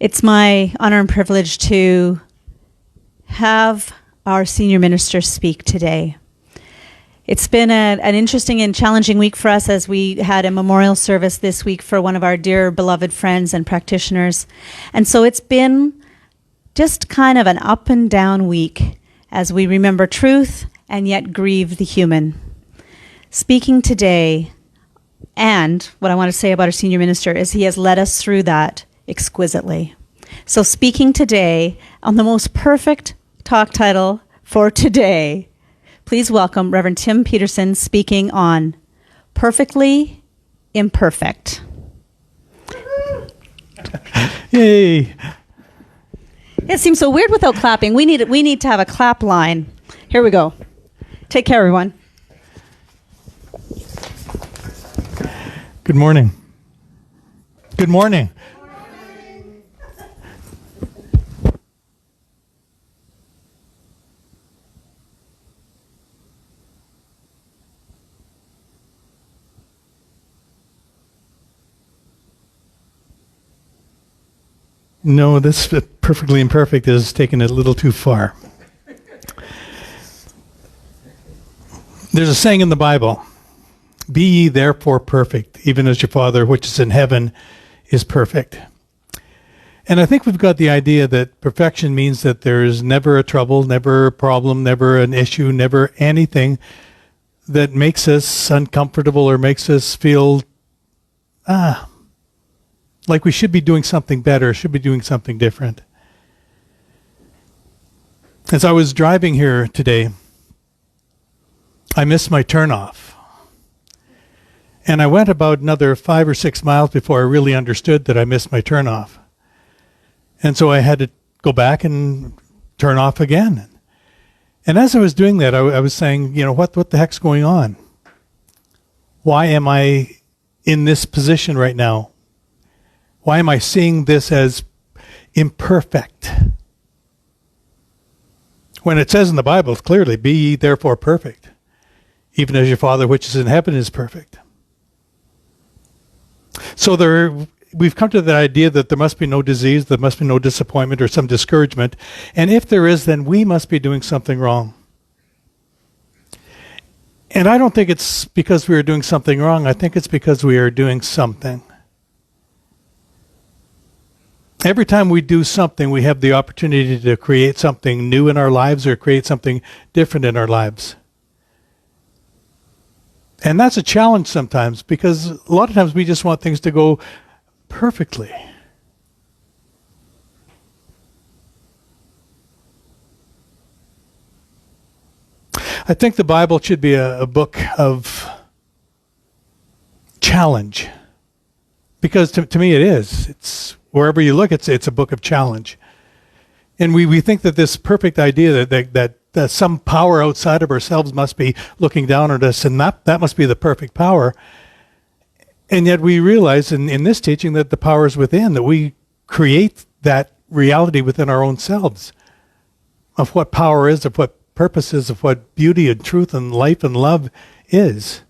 It's my honor and privilege to have our senior minister speak today. It's been an interesting and challenging week for us as we had a memorial service this week for one of our dear beloved friends and practitioners. And so it's been just kind of an up and down week as we remember truth and yet grieve the human. Speaking today, and what I want to say about our senior minister is he has led us through that exquisitely. So speaking today on the most perfect talk title for today, please welcome Reverend Tim Peterson speaking on Perfectly Imperfect. Yay! It seems so weird without clapping. We need to have a clap line. Here we go. Take care, everyone. Good morning. Good morning. No, this perfectly imperfect is taken it a little too far. There's a saying in the Bible, "Be ye therefore perfect, even as your Father which is in heaven is perfect." And I think we've got the idea that perfection means that there's never a trouble, never a problem, never an issue, never anything that makes us uncomfortable or makes us feel, like we should be doing something better, should be doing something different. As I was driving here today, I missed my turnoff. And I went about another 5 or 6 miles before I really understood that I missed my turnoff. And so I had to go back and turn off again. And as I was doing that, I was saying, what the heck's going on? Why am I in this position right now? Why am I seeing this as imperfect? When it says in the Bible clearly, "Be ye therefore perfect, even as your Father which is in heaven is perfect." So we've come to the idea that there must be no disease, there must be no disappointment or some discouragement. And if there is, then we must be doing something wrong. And I don't think it's because we are doing something wrong. I think it's because we are doing something. Every time we do something, we have the opportunity to create something new in our lives or create something different in our lives. And that's a challenge sometimes because a lot of times we just want things to go perfectly. I think the Bible should be a book of challenge because to me it is. It's wherever you look, it's a book of challenge. And we think that this perfect idea that some power outside of ourselves must be looking down at us, and that must be the perfect power. And yet we realize in this teaching that the power is within, that we create that reality within our own selves of what power is, of what purpose is, of what beauty and truth and life and love is.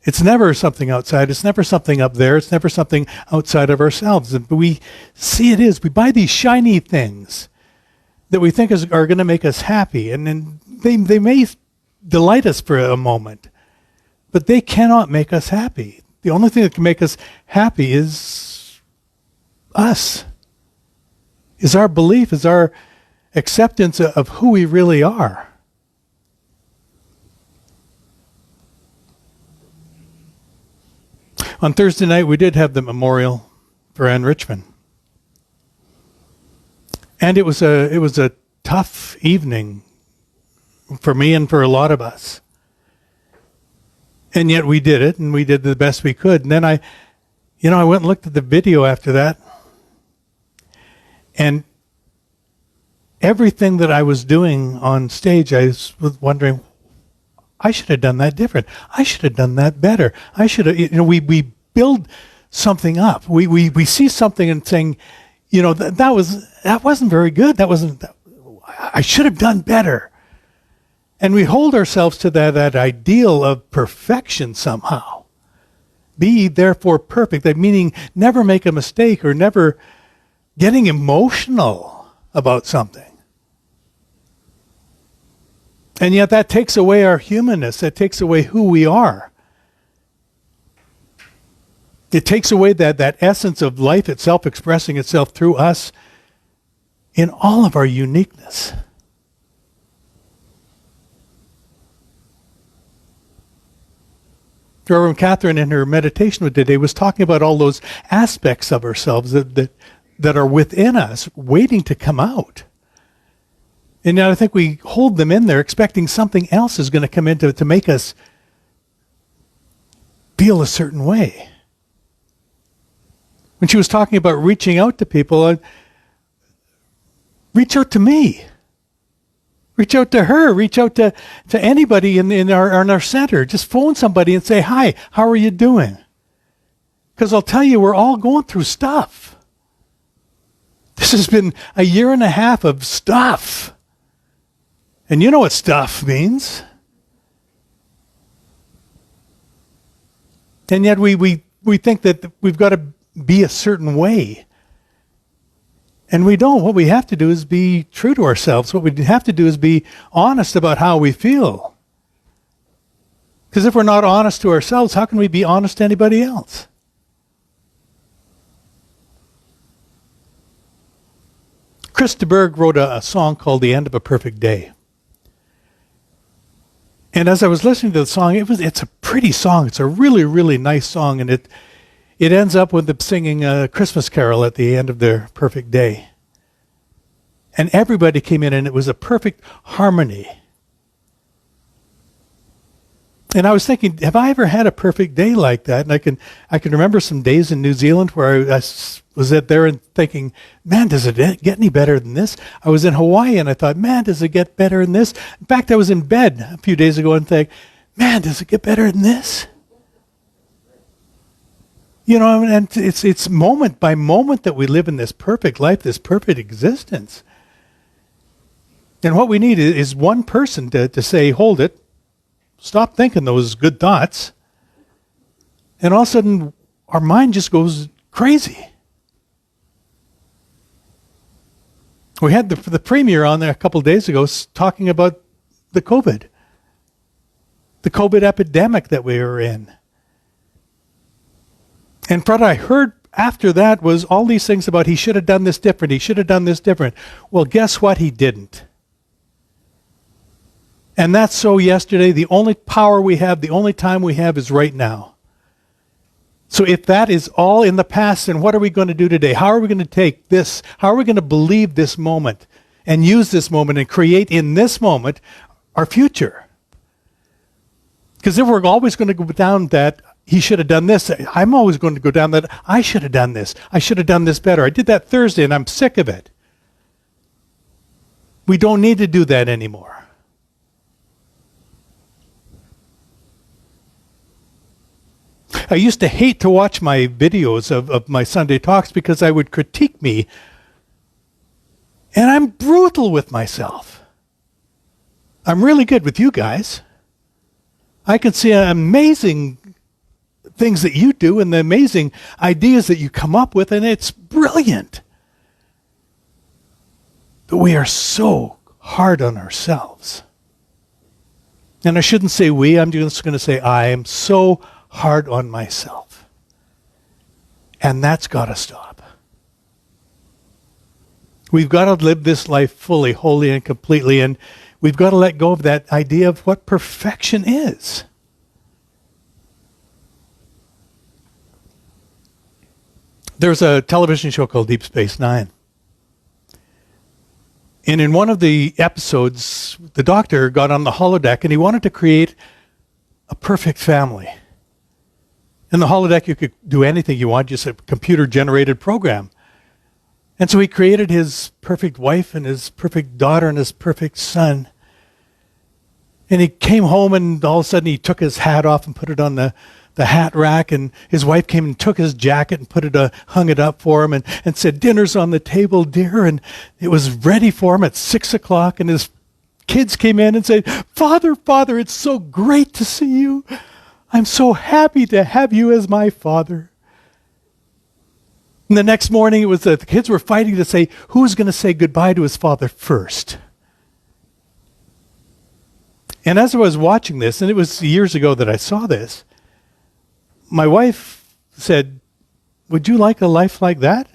It's never something outside. It's never something up there. It's never something outside of ourselves. But we see it is. We buy these shiny things that we think are going to make us happy. And then they may delight us for a moment, but they cannot make us happy. The only thing that can make us happy is us, is our belief, is our acceptance of who we really are. On Thursday night, we did have the memorial for Anne Richmond. And it was a tough evening for me and for a lot of us. And yet we did it, and we did the best we could. And then I went and looked at the video after that. And everything that I was doing on stage, I was wondering, I should have done that different. I should have done that better. I should have, we build something up. We see something and saying, that wasn't very good. I should have done better. And we hold ourselves to that ideal of perfection somehow. Be therefore perfect, that meaning never make a mistake or never getting emotional about something. And yet that takes away our humanness. That takes away who we are. It takes away that essence of life itself expressing itself through us in all of our uniqueness. Reverend Catherine in her meditation today was talking about all those aspects of ourselves that are within us waiting to come out. And yet I think we hold them in there expecting something else is going to come in to make us feel a certain way. When she was talking about reaching out to people, reach out to me. Reach out to her. Reach out to anybody in our center. Just phone somebody and say, hi, how are you doing? Because I'll tell you, we're all going through stuff. This has been a year and a half of stuff. And you know what stuff means. And yet we think that we've got to be a certain way. And we don't. What we have to do is be true to ourselves. What we have to do is be honest about how we feel. Because if we're not honest to ourselves, how can we be honest to anybody else? Chris de Burgh wrote a song called The End of a Perfect Day. And as I was listening to the song, it's a pretty song. It's a really, really nice song. And it ends up with them singing a Christmas carol at the end of their perfect day. And everybody came in and it was a perfect harmony. And I was thinking, have I ever had a perfect day like that? And I can remember some days in New Zealand where I was there and thinking, man, does it get any better than this? I was in Hawaii and I thought, man, does it get better than this? In fact, I was in bed a few days ago and think, man, does it get better than this? You know, and it's moment by moment that we live in this perfect life, this perfect existence. And what we need is one person to say, hold it, stop thinking those good thoughts. And all of a sudden, our mind just goes crazy. We had the premier on there a couple of days ago talking about the COVID epidemic that we were in. And what I heard after that was all these things about he should have done this different, he should have done this different. Well, guess what? He didn't. And that's so yesterday. The only power we have, the only time we have is right now. So if that is all in the past, then what are we going to do today? How are we going to take this? How are we going to believe this moment and use this moment and create in this moment our future? Because if we're always going to go down that, he should have done this, I'm always going to go down that, I should have done this. I should have done this better. I did that Thursday and I'm sick of it. We don't need to do that anymore. I used to hate to watch my videos of my Sunday talks because I would critique me. And I'm brutal with myself. I'm really good with you guys. I can see amazing things that you do and the amazing ideas that you come up with, and it's brilliant. But we are so hard on ourselves. And I shouldn't say we, I'm just going to say I am so hard on myself. And that's got to stop. We've got to live this life fully, wholly, and completely, and we've got to let go of that idea of what perfection is. There's a television show called Deep Space Nine. And in one of the episodes, the doctor got on the holodeck and he wanted to create a perfect family. In the holodeck, you could do anything you want, just a computer-generated program. And so he created his perfect wife and his perfect daughter and his perfect son. And he came home and all of a sudden he took his hat off and put it on the hat rack, and his wife came and took his jacket and hung it up for him and said, dinner's on the table, dear. And it was ready for him at 6 o'clock, and his kids came in and said, Father, it's so great to see you. I'm so happy to have you as my father. And the next morning, it was the kids were fighting to say who was going to say goodbye to his father first. And as I was watching this, and it was years ago that I saw this, my wife said, "Would you like a life like that?"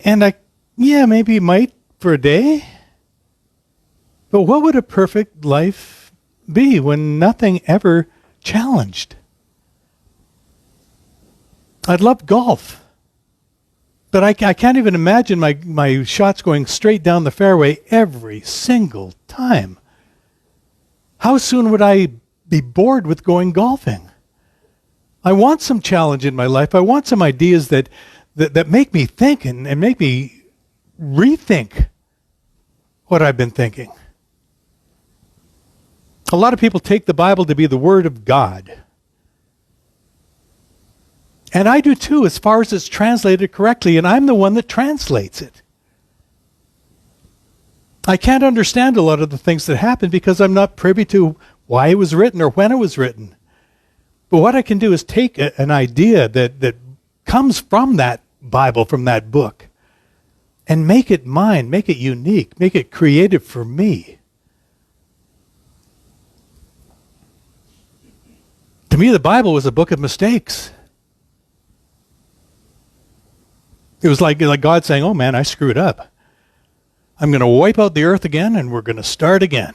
And yeah, maybe might for a day. But what would a perfect life be when nothing ever challenged? I'd love golf. But I can't even imagine my shots going straight down the fairway every single time. How soon would I be bored with going golfing? I want some challenge in my life. I want some ideas that make me think and make me rethink what I've been thinking. A lot of people take the Bible to be the Word of God. And I do too, as far as it's translated correctly, and I'm the one that translates it. I can't understand a lot of the things that happen because I'm not privy to why it was written or when it was written. But what I can do is take an idea that comes from that Bible, from that book, and make it mine, make it unique, make it creative for me. To me, the Bible was a book of mistakes. It was like God saying, "Oh man, I screwed up. I'm going to wipe out the earth again and we're going to start again."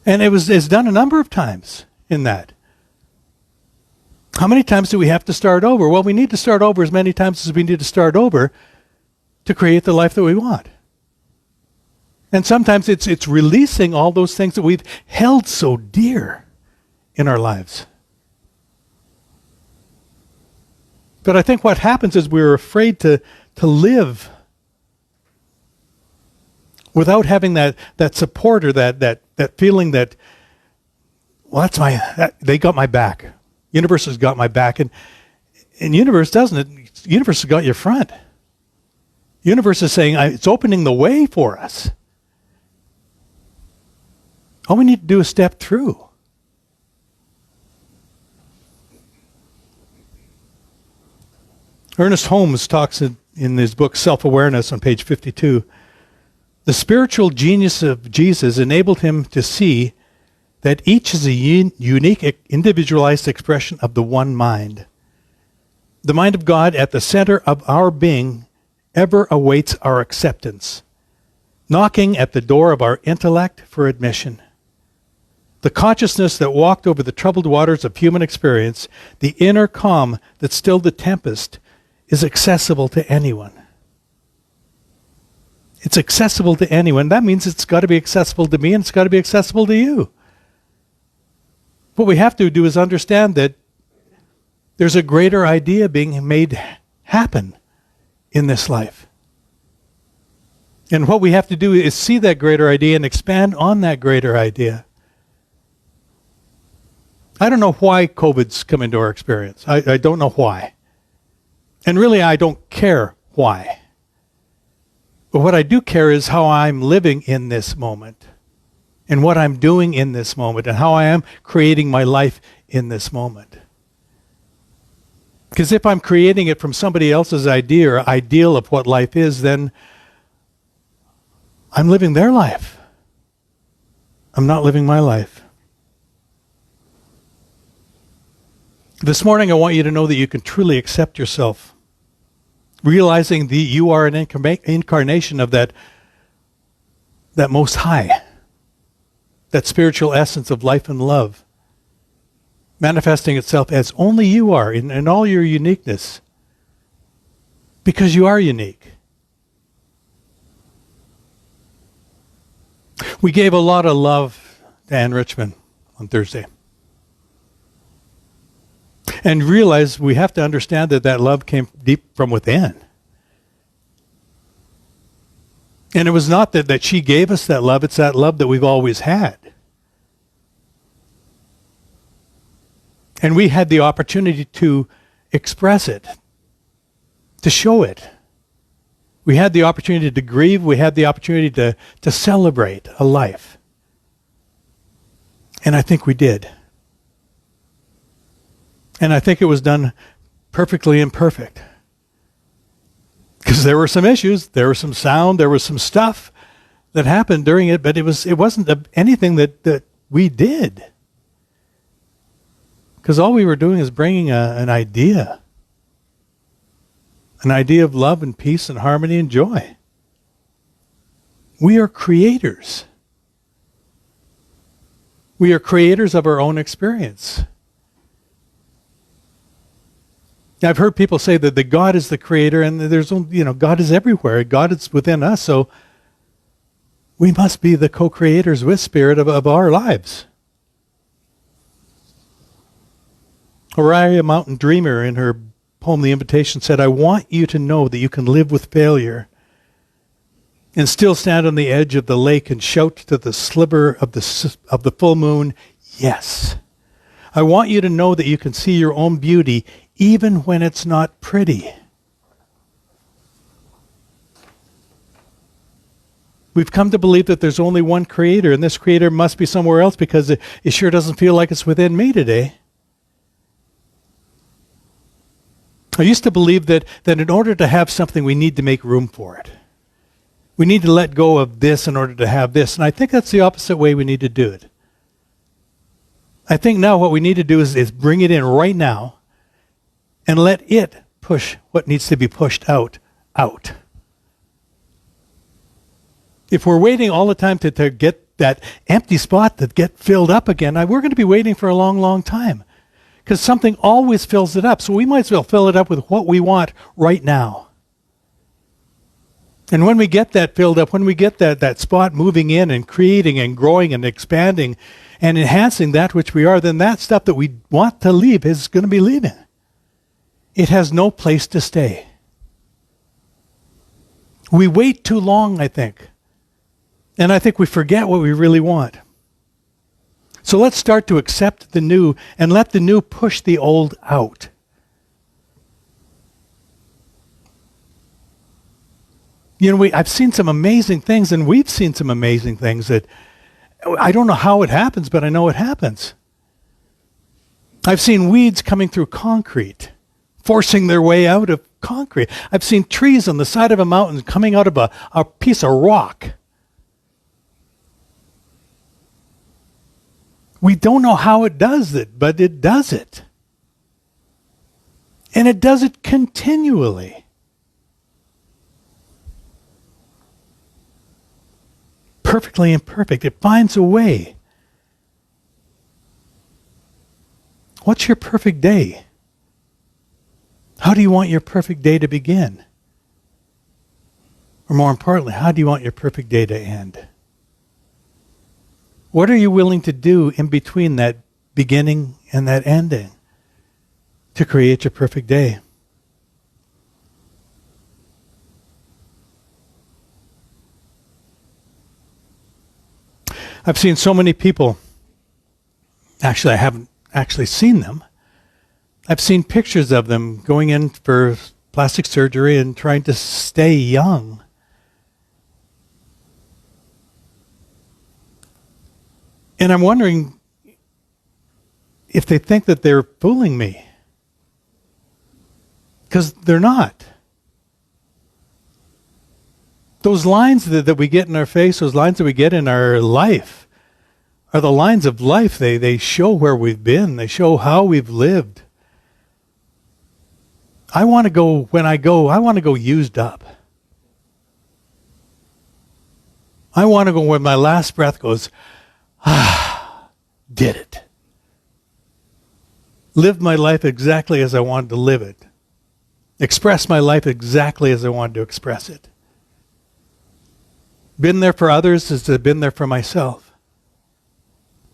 And it's done a number of times in that. How many times do we have to start over? Well, we need to start over as many times as we need to start over to create the life that we want. And sometimes it's releasing all those things that we've held so dear in our lives. But I think what happens is we're afraid to live without having that support or that feeling that, well, they got my back. Universe has got my back. And universe doesn't it? Universe has got your front. Universe is saying, it's opening the way for us. All we need to do is step through. Ernest Holmes talks in his book Self-Awareness on page 52. The spiritual genius of Jesus enabled him to see that each is a unique, individualized expression of the one mind. The mind of God at the center of our being ever awaits our acceptance, knocking at the door of our intellect for admission. The consciousness that walked over the troubled waters of human experience, the inner calm that stilled the tempest, is accessible to anyone. It's accessible to anyone. That means it's got to be accessible to me and it's got to be accessible to you. What we have to do is understand that there's a greater idea being made happen in this life. And what we have to do is see that greater idea and expand on that greater idea. I don't know why COVID's come into our experience. I don't know why. And really, I don't care why. But what I do care is how I'm living in this moment and what I'm doing in this moment and how I am creating my life in this moment. Because if I'm creating it from somebody else's idea or ideal of what life is, then I'm living their life. I'm not living my life. This morning, I want you to know that you can truly accept yourself, realizing that you are an incarnation of that Most High, that spiritual essence of life and love, manifesting itself as only you are in all your uniqueness, because you are unique. We gave a lot of love to Ann Richmond on Thursday. And realize we have to understand that love came deep from within. And it was not that she gave us that love, it's that love that we've always had. And we had the opportunity to express it, to show it. We had the opportunity to grieve, we had the opportunity to celebrate a life. And I think we did. And I think it was done perfectly imperfect. Because there were some issues, there was some sound, there was some stuff that happened during it, but it wasn't anything that we did. Because all we were doing is bringing an idea of love and peace and harmony and joy. We are creators. We are creators of our own experience. I've heard people say that God is the creator, and God is everywhere. God is within us, so we must be the co-creators with Spirit of our lives. Oriah Mountain Dreamer, in her poem *The Invitation*, said, "I want you to know that you can live with failure and still stand on the edge of the lake and shout to the sliver of the full moon, yes. I want you to know that you can see your own beauty even when it's not pretty." We've come to believe that there's only one creator, and this creator must be somewhere else because it sure doesn't feel like it's within me today. I used to believe that in order to have something, we need to make room for it. We need to let go of this in order to have this. And I think that's the opposite way we need to do it. I think now what we need to do is bring it in right now and let it push what needs to be pushed out. If we're waiting all the time to get that empty spot to get filled up again, we're going to be waiting for a long, long time. Because something always fills it up. So we might as well fill it up with what we want right now. And when we get that filled up, when we get that spot moving in and creating and growing and expanding and enhancing that which we are, then that stuff that we want to leave is going to be leaving. It has no place to stay. We wait too long, I think. And I think we forget what we really want. So let's start to accept the new and let the new push the old out. I've seen some amazing things, and we've seen some amazing things that I don't know how it happens, but I know it happens. I've seen weeds coming through concrete, forcing their way out of concrete. I've seen trees on the side of a mountain coming out of a piece of rock. We don't know how it does it, but it does it. And it does it continually. Perfectly imperfect. It finds a way. What's your perfect day? How do you want your perfect day to begin? Or more importantly, how do you want your perfect day to end? What are you willing to do in between that beginning and that ending to create your perfect day? I've seen so many people. Actually, I haven't actually seen them. I've seen pictures of them going in for plastic surgery and trying to stay young. And I'm wondering if they think that they're fooling me. Because they're not. Those lines that we get in our face, those lines that we get in our life, are the lines of life. They show where we've been. They show how we've lived. I want to go used up. I want to go where my last breath goes, did it. Lived my life exactly as I wanted to live it. Expressed my life exactly as I wanted to express it. Been there for others as I've been there for myself.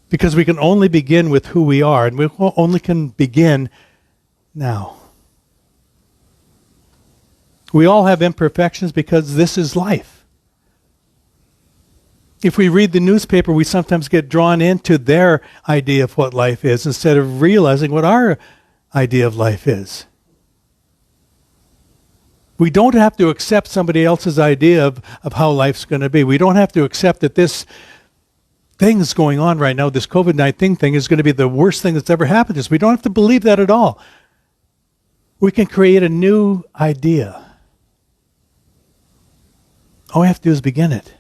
Because we can only begin with who we are, and we only can begin now. We all have imperfections because this is life. If we read the newspaper, we sometimes get drawn into their idea of what life is instead of realizing what our idea of life is. We don't have to accept somebody else's idea of how life's going to be. We don't have to accept that this things going on right now, this COVID-19 thing is going to be the worst thing that's ever happened to us. We don't have to believe that at all. We can create a new idea. All we have to do is begin it.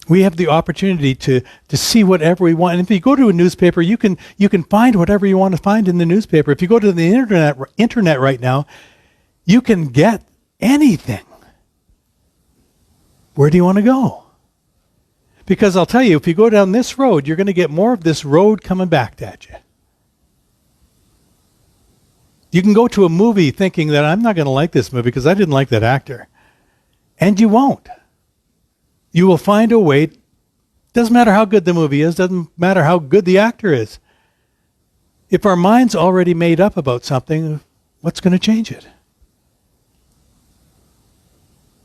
We have the opportunity to see whatever we want. And if you go to a newspaper, you can find whatever you want to find in the newspaper. If you go to the internet right now, you can get anything. Where do you want to go? Because I'll tell you, if you go down this road, you're going to get more of this road coming back at you. You can go to a movie thinking that I'm not going to like this movie because I didn't like that actor. And you won't. You will find a way. Doesn't matter how good the movie is, doesn't matter how good the actor is. If our mind's already made up about something, what's going to change it?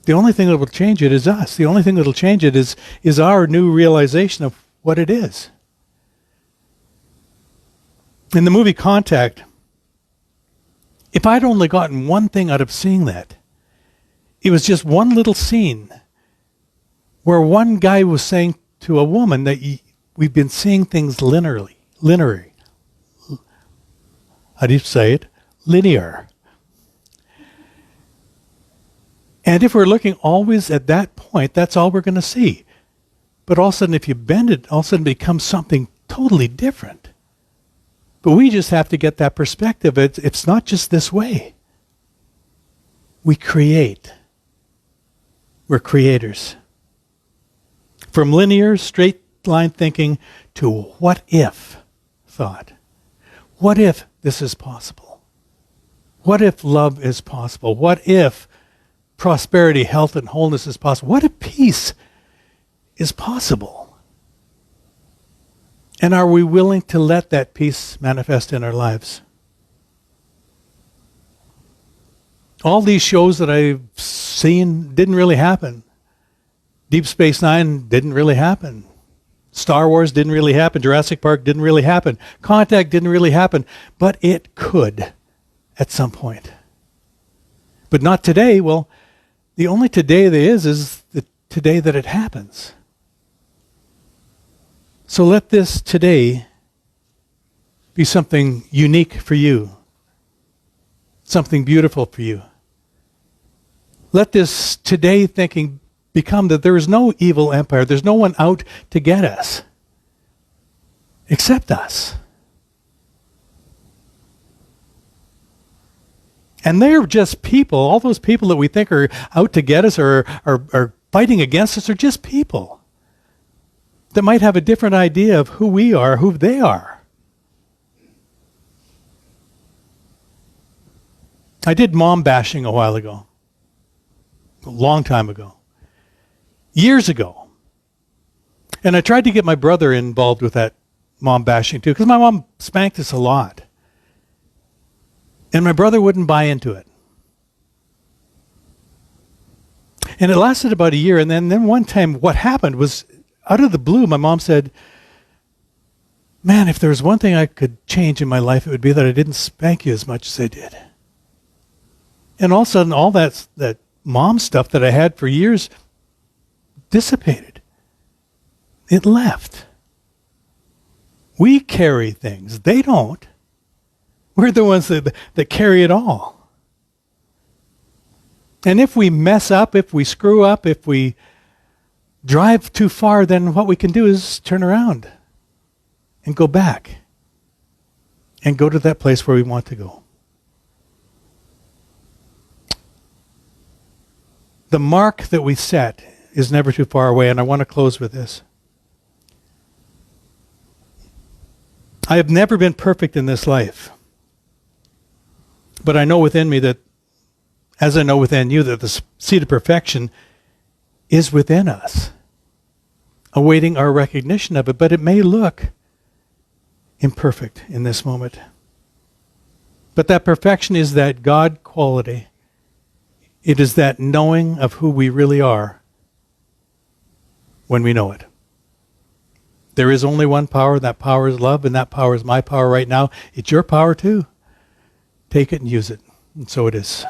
The only thing that will change it is us. The only thing that will change it is our new realization of what it is. In the movie Contact, if I'd only gotten one thing out of seeing that, it was just one little scene where one guy was saying to a woman that we've been seeing things linearly. How do you say it? Linear. And if we're looking always at that point, that's all we're going to see. But all of a sudden, if you bend it, all of a sudden it becomes something totally different. But we just have to get that perspective. It's not just this way. We create. We're creators. From linear, straight line thinking to what if thought. What if this is possible? What if love is possible? What if prosperity, health, and wholeness is possible? What if peace is possible? And are we willing to let that peace manifest in our lives? All these shows that I've seen didn't really happen. Deep Space Nine didn't really happen. Star Wars didn't really happen. Jurassic Park didn't really happen. Contact didn't really happen. But it could at some point. But not today. Well, the only today there is the today that it happens. So let this today be something unique for you. Something beautiful for you. Let this today thinking become that there is no evil empire. There's no one out to get us. Except us. And they're just people. All those people that we think are out to get us or are fighting against us are just people that might have a different idea of who we are, who they are. I did mom bashing a while ago. A long time ago. Years ago. And I tried to get my brother involved with that mom bashing too, because my mom spanked us a lot. And my brother wouldn't buy into it. And it lasted about a year, and then one time what happened was, out of the blue, my mom said, man, if there was one thing I could change in my life, it would be that I didn't spank you as much as I did. And all of a sudden, all that mom stuff that I had for years dissipated. It left. We carry things. They don't. We're the ones that carry it all. And if we mess up, if we screw up, if we drive too far, then what we can do is turn around and go back and go to that place where we want to go. The mark that we set is never too far away, and I want to close with this. I have never been perfect in this life, but I know within me that, as I know within you, that the seed of perfection is within us, awaiting our recognition of it, but it may look imperfect in this moment. But that perfection is that God quality. It is that knowing of who we really are when we know it. There is only one power, and that power is love, and that power is my power right now. It's your power too. Take it and use it. And so it is.